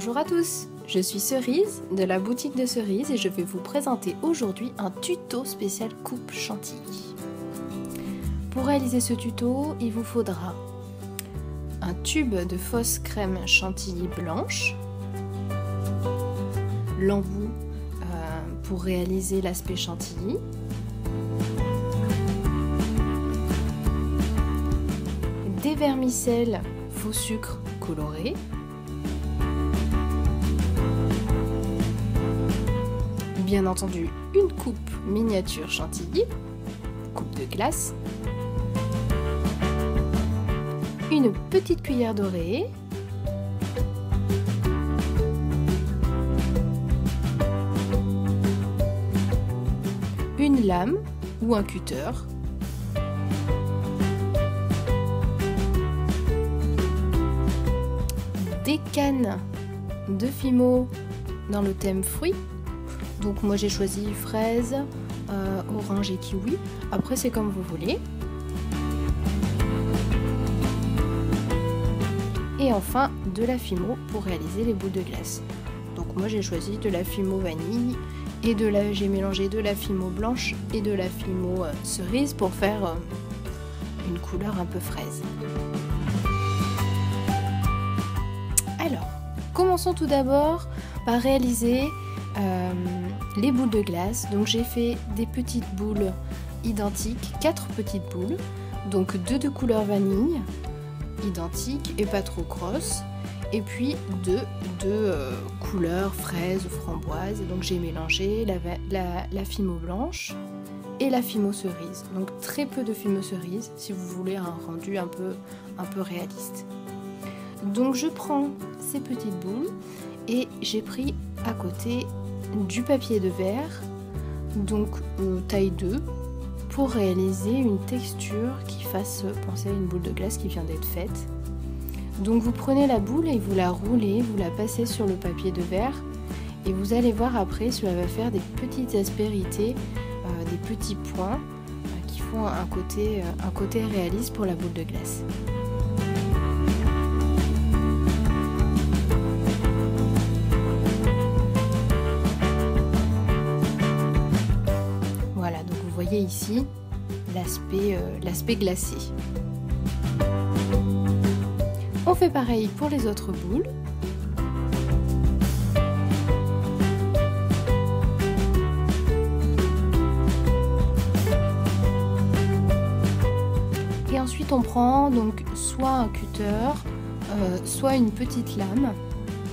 Bonjour à tous, je suis Cerise de la boutique de Cerise et je vais vous présenter aujourd'hui un tuto spécial coupe chantilly. Pour réaliser ce tuto, il vous faudra un tube de fausse crème chantilly blanche, l'embout pour réaliser l'aspect chantilly, des vermicelles faux sucre coloré, bien entendu une coupe miniature chantilly, coupe de glace, une petite cuillère dorée, une lame ou un cutter, des cannes de Fimo dans le thème fruits. Donc moi j'ai choisi fraise, orange et kiwi. Après c'est comme vous voulez. Et enfin de la Fimo pour réaliser les boules de glace. Donc moi j'ai choisi de la Fimo vanille et j'ai mélangé de la Fimo blanche et de la Fimo cerise pour faire une couleur un peu fraise. Alors, commençons tout d'abord par réaliser les boules de glace. Donc j'ai fait des petites boules identiques, 4 petites boules, donc 2 de couleur vanille, identiques et pas trop grosses, et puis 2 de couleur fraise ou framboise. Donc j'ai mélangé la Fimo blanche et la Fimo cerise. Donc très peu de Fimo cerise si vous voulez un rendu un peu réaliste. Donc je prends ces petites boules et j'ai pris à côté du papier de verre, donc taille 2, pour réaliser une texture qui fasse penser à une boule de glace qui vient d'être faite. Donc vous prenez la boule et vous la roulez, vous la passez sur le papier de verre et vous allez voir après, cela va faire des petites aspérités, des petits points qui font un côté réaliste pour la boule de glace. Vous voyez ici l'aspect glacé. On fait pareil pour les autres boules. Et ensuite on prend donc soit un cutter, soit une petite lame,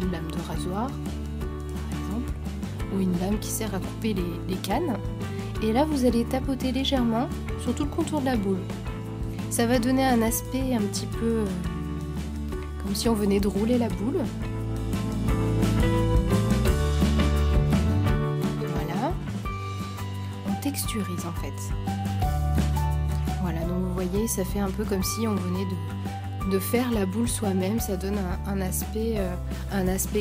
une lame de rasoir par exemple, ou une lame qui sert à couper les cannes. Et là, vous allez tapoter légèrement sur tout le contour de la boule. Ça va donner un aspect un petit peu comme si on venait de rouler la boule. Voilà. On texturise en fait. Voilà, donc vous voyez, ça fait un peu comme si on venait de faire la boule soi-même. Ça donne un aspect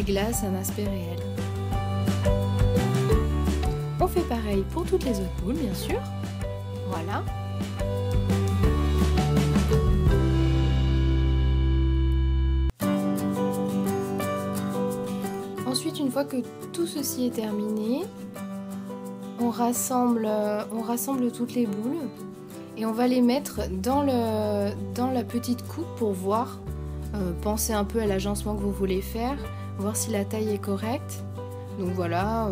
glace, un aspect réel. On fait pareil pour toutes les autres boules, bien sûr. Voilà. Ensuite, une fois que tout ceci est terminé, on rassemble toutes les boules et on va les mettre dans la petite coupe pour voir, penser un peu à l'agencement que vous voulez faire, voir si la taille est correcte. Donc voilà,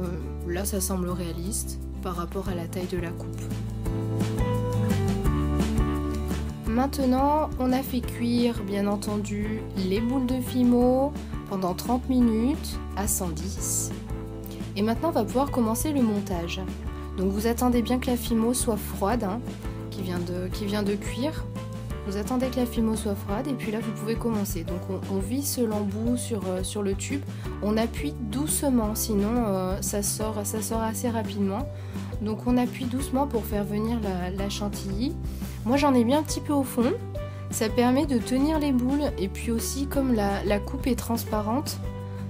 là ça semble réaliste par rapport à la taille de la coupe. Maintenant, on a fait cuire bien entendu les boules de Fimo pendant 30 minutes à 110. Et maintenant on va pouvoir commencer le montage. Donc vous attendez bien que la Fimo soit froide, hein, qui vient de cuire. Vous attendez que la Fimo soit froide et puis là vous pouvez commencer. Donc on visse l'embout sur le tube, on appuie doucement, sinon ça sort assez rapidement. Donc on appuie doucement pour faire venir la chantilly. Moi j'en ai mis un petit peu au fond, ça permet de tenir les boules et puis aussi comme la coupe est transparente,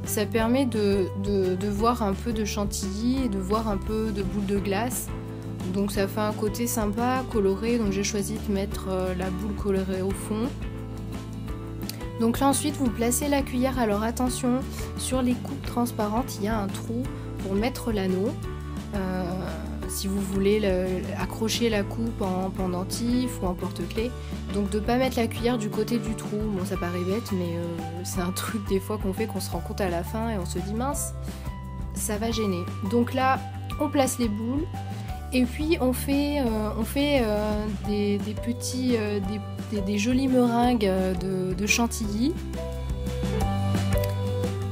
ça permet de voir un peu de chantilly et de voir un peu de boule de glace. Donc ça fait un côté sympa, coloré, donc j'ai choisi de mettre la boule colorée au fond. Donc là ensuite vous placez la cuillère, alors attention, sur les coupes transparentes il y a un trou pour mettre l'anneau. Si vous voulez accrocher la coupe en pendentif ou en porte-clés. Donc de ne pas mettre la cuillère du côté du trou. Bon, ça paraît bête, mais c'est un truc des fois qu'on fait, qu'on se rend compte à la fin et on se dit mince, ça va gêner. Donc là, on place les boules et puis on fait des petits, des jolies meringues de chantilly.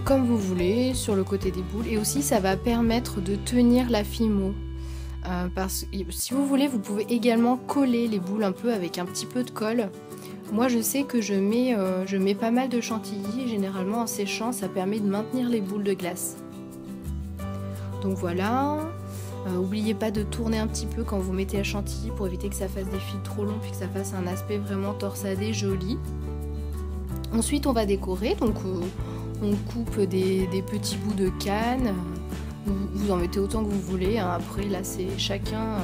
Comme vous voulez, sur le côté des boules. Et aussi, ça va permettre de tenir la fimo. Parce que si vous voulez, vous pouvez également coller les boules un peu avec un petit peu de colle. Moi je sais que je mets pas mal de chantilly, généralement en séchant ça permet de maintenir les boules de glace. Donc voilà, n'oubliez pas de tourner un petit peu quand vous mettez la chantilly pour éviter que ça fasse des fils trop longs puis que ça fasse un aspect vraiment torsadé, joli. Ensuite on va décorer, donc on coupe des petits bouts de canne. Vous en mettez autant que vous voulez, hein. Après là c'est chacun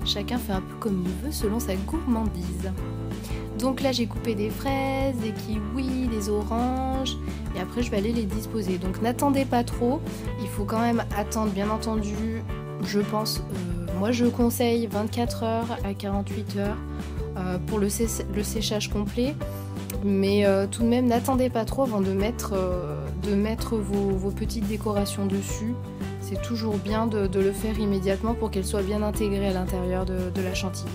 fait un peu comme il veut selon sa gourmandise. Donc là j'ai coupé des fraises, des kiwis, des oranges et après je vais aller les disposer. Donc n'attendez pas trop, il faut quand même attendre bien entendu, je pense, moi je conseille 24 heures à 48 heures pour le séchage complet. Mais tout de même, n'attendez pas trop avant de mettre vos petites décorations dessus. C'est toujours bien de le faire immédiatement pour qu'elles soient bien intégrées à l'intérieur de la chantilly.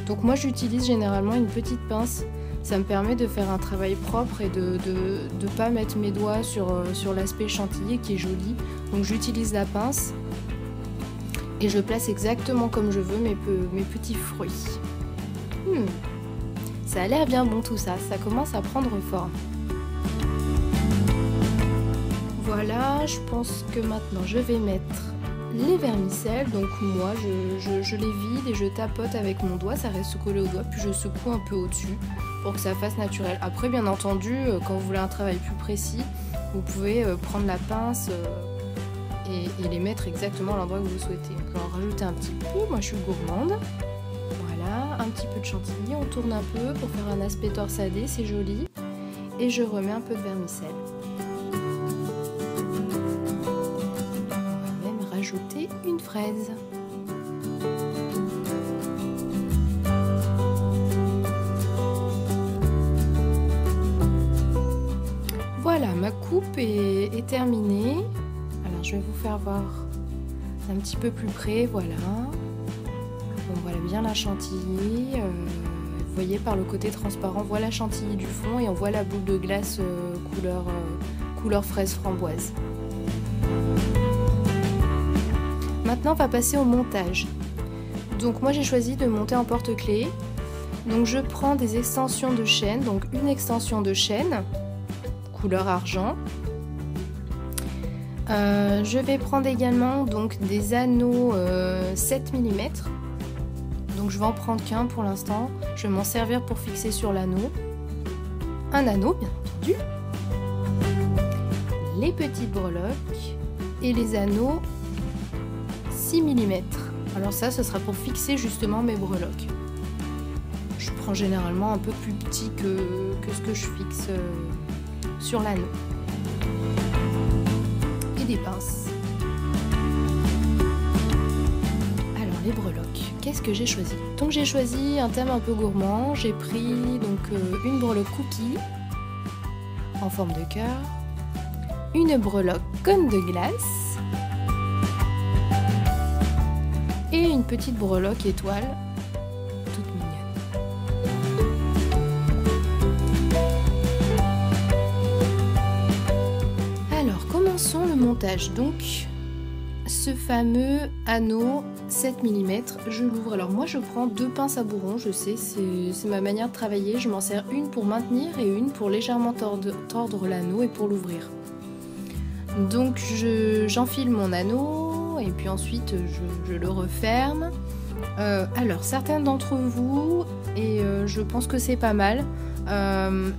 Donc moi j'utilise généralement une petite pince. Ça me permet de faire un travail propre et de ne pas mettre mes doigts sur l'aspect chantilly qui est joli. Donc j'utilise la pince et je place exactement comme je veux mes petits fruits. Ça a l'air bien bon tout ça, ça commence à prendre forme. Voilà, je pense que maintenant je vais mettre les vermicelles. Donc moi je les vide et je tapote avec mon doigt, ça reste collé au doigt, puis je secoue un peu au-dessus pour que ça fasse naturel. Après bien entendu, quand vous voulez un travail plus précis, vous pouvez prendre la pince et les mettre exactement à l'endroit que vous souhaitez. Donc en rajouter un petit peu, moi je suis gourmande. Un petit peu de chantilly, on tourne un peu pour faire un aspect torsadé, c'est joli. Et je remets un peu de vermicelle. On va même rajouter une fraise. Voilà, ma coupe est terminée. Alors je vais vous faire voir un petit peu plus près, voilà. On voit bien la chantilly, vous voyez par le côté transparent, on voit la chantilly du fond et on voit la boule de glace couleur fraise framboise. Maintenant on va passer au montage. Donc moi j'ai choisi de monter en porte-clés. Donc je prends des extensions de chaîne, donc une extension de chaîne, couleur argent. Je vais prendre également donc des anneaux 7 mm. Donc je vais en prendre qu'un pour l'instant, je vais m'en servir pour fixer sur l'anneau. Un anneau bien entendu. Les petites breloques et les anneaux 6 mm. Alors ça, ce sera pour fixer justement mes breloques. Je prends généralement un peu plus petit que ce que je fixe sur l'anneau. Et des pinces. Les breloques, qu'est-ce que j'ai choisi? Donc j'ai choisi un thème un peu gourmand, j'ai pris donc une breloque cookie en forme de cœur, une breloque cône de glace et une petite breloque étoile toute mignonne. Alors commençons le montage. Donc ce fameux anneau 7 mm, je l'ouvre. Alors moi je prends deux pinces à bourron, je sais, c'est ma manière de travailler. Je m'en sers une pour maintenir et une pour légèrement tordre l'anneau et pour l'ouvrir. Donc j'enfile mon anneau et puis ensuite je le referme. Alors certains d'entre vous, et je pense que c'est pas mal,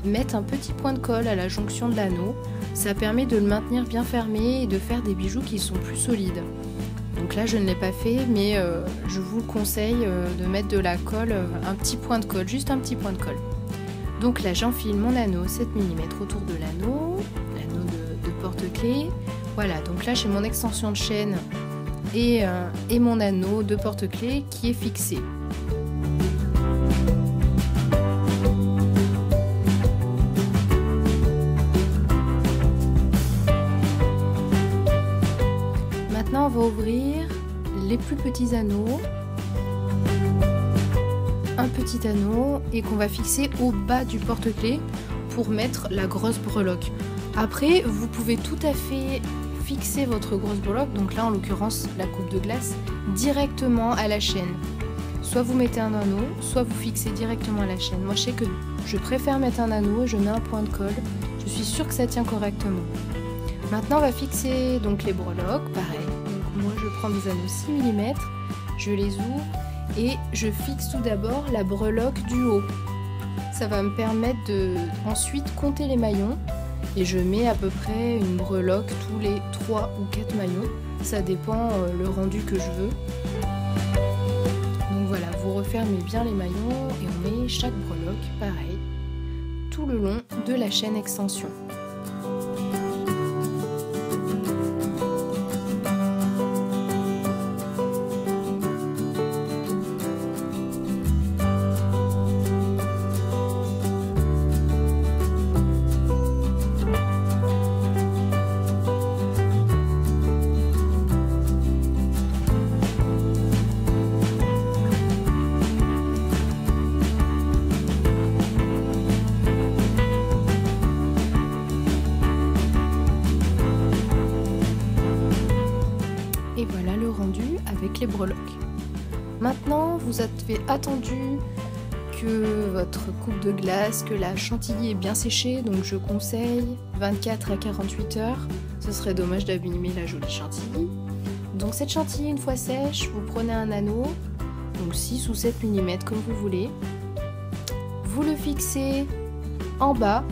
mettent un petit point de colle à la jonction de l'anneau. Ça permet de le maintenir bien fermé et de faire des bijoux qui sont plus solides. Donc là je ne l'ai pas fait, mais je vous conseille de mettre de la colle, un petit point de colle, juste un petit point de colle. Donc là j'enfile mon anneau 7 mm autour de l'anneau de porte-clés. Voilà, donc là j'ai mon extension de chaîne et mon anneau de porte-clés qui est fixé. Maintenant on va ouvrir les plus petits anneaux, un petit anneau et qu'on va fixer au bas du porte-clés pour mettre la grosse breloque. Après vous pouvez tout à fait fixer votre grosse breloque, donc là en l'occurrence la coupe de glace, directement à la chaîne. Soit vous mettez un anneau, soit vous fixez directement à la chaîne. Moi je sais que je préfère mettre un anneau, je mets un point de colle, je suis sûre que ça tient correctement. Maintenant on va fixer donc les breloques, pareil. Donc moi je prends des anneaux 6 mm, je les ouvre et je fixe tout d'abord la breloque du haut. Ça va me permettre de ensuite compter les maillons. Et je mets à peu près une breloque tous les 3 ou 4 maillons. Ça dépend le rendu que je veux. Donc voilà, vous refermez bien les maillons et on met chaque breloque, pareil, tout le long de la chaîne extension. Et voilà le rendu avec les breloques. Maintenant, vous avez attendu que votre coupe de glace, que la chantilly est bien séchée, donc je conseille 24 à 48 heures. Ce serait dommage d'abîmer la jolie chantilly. Donc cette chantilly, une fois sèche, vous prenez un anneau, donc 6 ou 7 mm comme vous voulez. Vous le fixez en bas,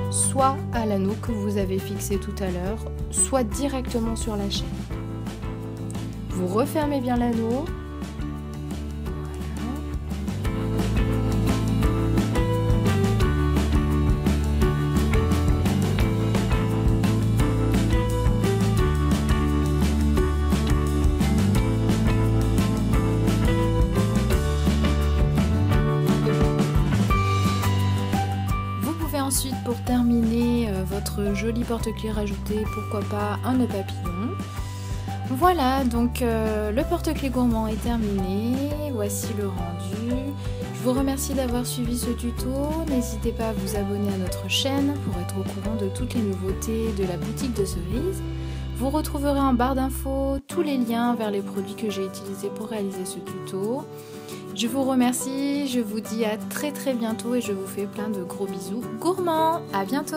soit à l'anneau que vous avez fixé tout à l'heure, soit directement sur la chaîne. Vous refermez bien l'anneau. Ensuite, pour terminer votre joli porte-clés, rajouter pourquoi pas un nœud papillon. Voilà, donc le porte-clés gourmand est terminé. Voici le rendu. Je vous remercie d'avoir suivi ce tuto. N'hésitez pas à vous abonner à notre chaîne pour être au courant de toutes les nouveautés de la boutique de Cerise. Vous retrouverez en barre d'infos tous les liens vers les produits que j'ai utilisés pour réaliser ce tuto. Je vous remercie, je vous dis à très bientôt et je vous fais plein de gros bisous gourmands. À bientôt!